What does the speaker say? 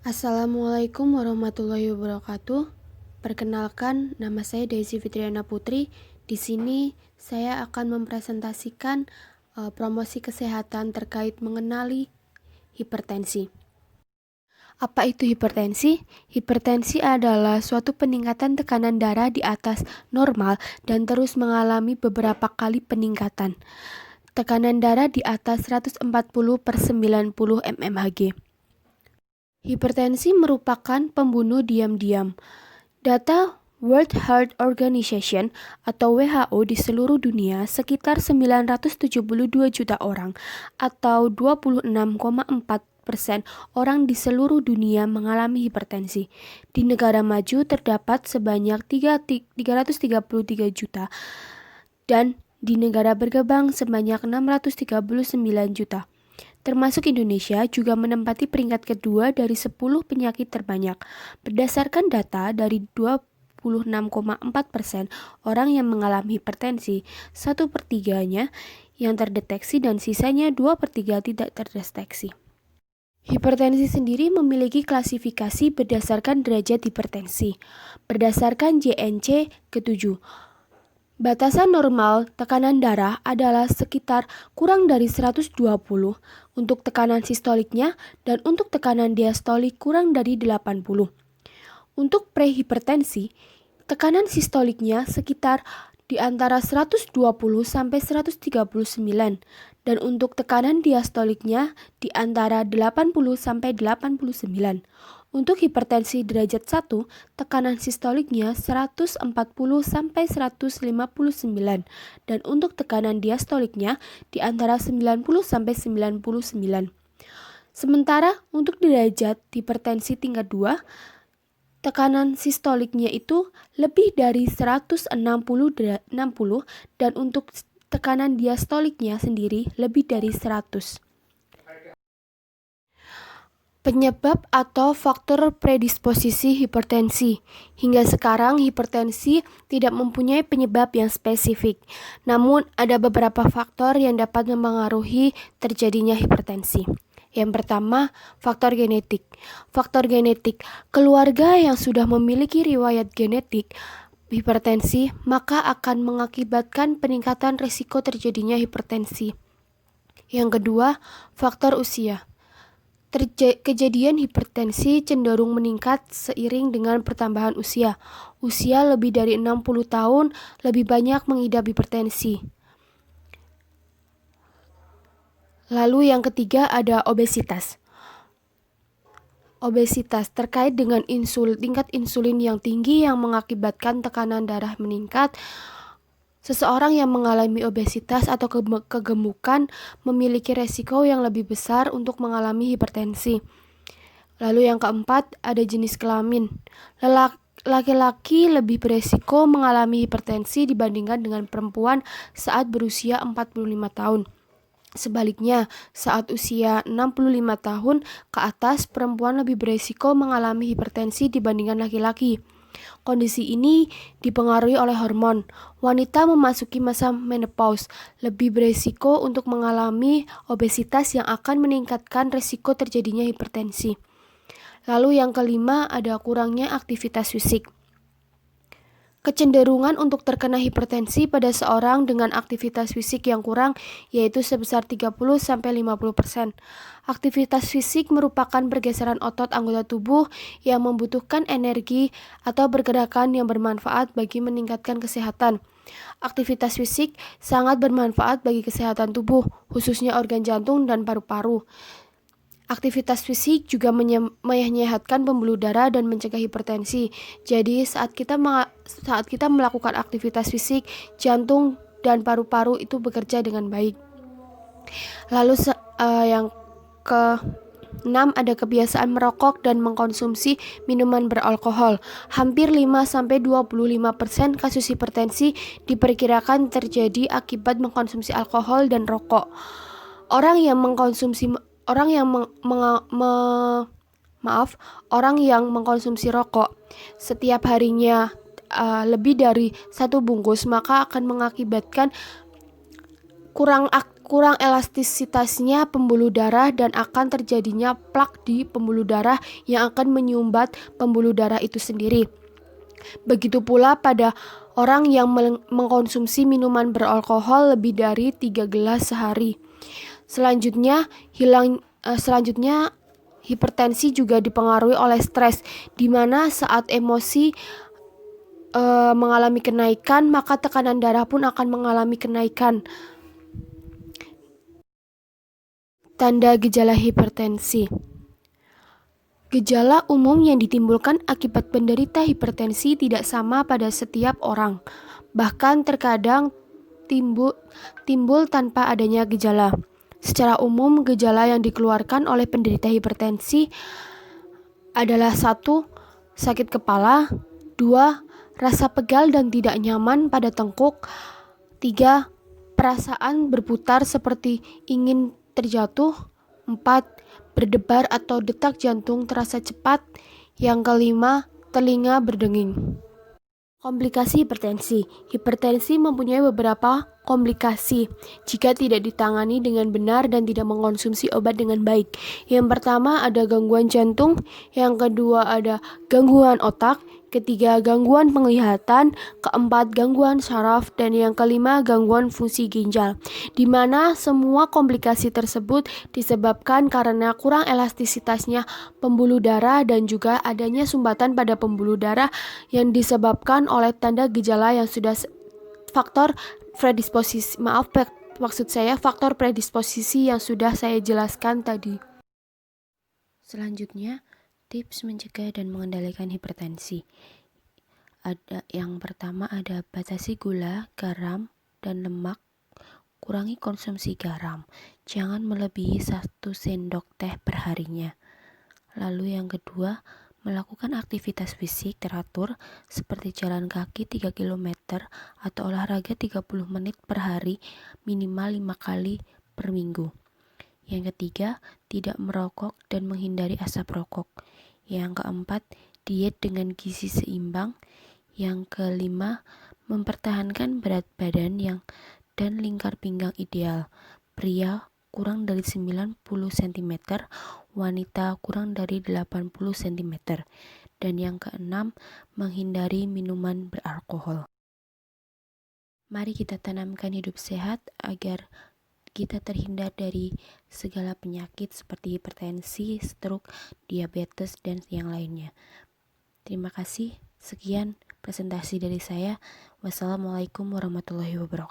Assalamualaikum warahmatullahi wabarakatuh. Perkenalkan, nama saya Daisy Fitriana Putri. Di sini saya akan mempresentasikan promosi kesehatan terkait mengenali hipertensi. Apa itu hipertensi? Hipertensi adalah suatu peningkatan tekanan darah di atas normal dan terus mengalami beberapa kali peningkatan. Tekanan darah di atas 140/90 mmHg. Hipertensi merupakan pembunuh diam-diam. Data World Health Organization atau WHO di seluruh dunia sekitar 972 juta orang atau 26,4% orang di seluruh dunia mengalami hipertensi. Di negara maju terdapat sebanyak 333 juta dan di negara berkembang sebanyak 639 juta. Termasuk Indonesia juga menempati peringkat kedua dari 10 penyakit terbanyak. Berdasarkan data dari 26,4% orang yang mengalami hipertensi, 1/3-nya yang terdeteksi dan sisanya 2/3 tidak terdeteksi. Hipertensi sendiri memiliki klasifikasi berdasarkan derajat hipertensi. Berdasarkan JNC ke-7, batasan normal tekanan darah adalah sekitar kurang dari 120 untuk tekanan sistoliknya dan untuk tekanan diastolik kurang dari 80. Untuk prehipertensi, tekanan sistoliknya sekitar di antara 120 sampai 139 dan untuk tekanan diastoliknya di antara 80 sampai 89. Untuk hipertensi derajat 1, tekanan sistoliknya 140 sampai 159 dan untuk tekanan diastoliknya di antara 90 sampai 99. Sementara untuk derajat hipertensi tingkat 2, tekanan sistoliknya itu lebih dari 160 dan untuk tekanan diastoliknya sendiri lebih dari 100. Penyebab atau faktor predisposisi hipertensi. Hingga sekarang hipertensi tidak mempunyai penyebab yang spesifik. Namun ada beberapa faktor yang dapat mempengaruhi terjadinya hipertensi. Yang pertama, faktor genetik. Faktor genetik, keluarga yang sudah memiliki riwayat genetik hipertensi, maka akan mengakibatkan peningkatan risiko terjadinya hipertensi. Yang kedua, faktor usia. Kejadian hipertensi cenderung meningkat seiring dengan pertambahan usia. Usia lebih dari 60 tahun lebih banyak mengidap hipertensi. Lalu yang ketiga ada obesitas. Obesitas terkait dengan tingkat insulin yang tinggi yang mengakibatkan tekanan darah meningkat. Seseorang yang mengalami obesitas atau kegemukan memiliki resiko yang lebih besar untuk mengalami hipertensi. Lalu yang keempat, ada jenis kelamin. Laki-laki lebih beresiko mengalami hipertensi dibandingkan dengan perempuan saat berusia 45 tahun. Sebaliknya, saat usia 65 tahun ke atas, perempuan lebih beresiko mengalami hipertensi dibandingkan laki-laki. Kondisi ini dipengaruhi oleh hormon. Wanita memasuki masa menopause lebih beresiko untuk mengalami obesitas yang akan meningkatkan resiko terjadinya hipertensi. Lalu yang kelima ada kurangnya aktivitas fisik. Kecenderungan untuk terkena hipertensi pada seorang dengan aktivitas fisik yang kurang yaitu sebesar 30-50%. Aktivitas fisik merupakan pergeseran otot anggota tubuh yang membutuhkan energi atau pergerakan yang bermanfaat bagi meningkatkan kesehatan. Aktivitas fisik sangat bermanfaat bagi kesehatan tubuh, khususnya organ jantung dan paru-paru. Aktivitas fisik juga menyehatkan pembuluh darah dan mencegah hipertensi. Jadi saat kita melakukan aktivitas fisik, jantung dan paru-paru itu bekerja dengan baik. Lalu yang ke-6 ada kebiasaan merokok dan mengkonsumsi minuman beralkohol. Hampir 5-25% kasus hipertensi diperkirakan terjadi akibat mengkonsumsi alkohol dan rokok. Orang yang mengkonsumsi rokok setiap harinya lebih dari 1 bungkus maka akan mengakibatkan kurang elastisitasnya pembuluh darah dan akan terjadinya plak di pembuluh darah yang akan menyumbat pembuluh darah itu sendiri. Begitu pula pada orang yang mengkonsumsi minuman beralkohol lebih dari 3 gelas sehari. Selanjutnya, hipertensi juga dipengaruhi oleh stres, di mana saat emosi mengalami kenaikan, maka tekanan darah pun akan mengalami kenaikan. Tanda gejala hipertensi. Gejala umum yang ditimbulkan akibat penderita hipertensi tidak sama pada setiap orang. Bahkan terkadang timbul tanpa adanya gejala. Secara umum, gejala yang dikeluarkan oleh penderita hipertensi adalah 1. Sakit kepala, 2. Rasa pegal dan tidak nyaman pada tengkuk, 3. Perasaan berputar seperti ingin terjatuh, 4. Berdebar atau detak jantung terasa cepat, yang kelima, telinga berdenging. Komplikasi hipertensi. Hipertensi mempunyai beberapa komplikasi jika tidak ditangani dengan benar dan tidak mengkonsumsi obat dengan baik. Yang pertama ada gangguan jantung, yang kedua ada gangguan otak, ketiga gangguan penglihatan, keempat gangguan saraf, dan yang kelima gangguan fungsi ginjal. Di mana semua komplikasi tersebut disebabkan karena kurang elastisitasnya pembuluh darah dan juga adanya sumbatan pada pembuluh darah yang disebabkan oleh tanda gejala yang sudah faktor predisposisi yang sudah saya jelaskan tadi. Selanjutnya, tips mencegah dan mengendalikan hipertensi. Yang pertama ada batasi gula, garam, dan lemak. Kurangi konsumsi garam. Jangan melebihi 1 sendok teh perharinya. Lalu yang kedua, melakukan aktivitas fisik teratur seperti jalan kaki 3 km atau olahraga 30 menit per hari minimal 5 kali per minggu. Yang ketiga, tidak merokok dan menghindari asap rokok. Yang keempat, diet dengan gizi seimbang. Yang kelima, mempertahankan berat badan dan lingkar pinggang ideal. Pria kurang dari 90 cm, wanita kurang dari 80 cm. Dan yang keenam, menghindari minuman beralkohol. Mari kita tanamkan hidup sehat agar kita terhindar dari segala penyakit seperti hipertensi, stroke, diabetes, dan yang lainnya. Terima kasih. Sekian presentasi dari saya. Wassalamualaikum warahmatullahi wabarakatuh.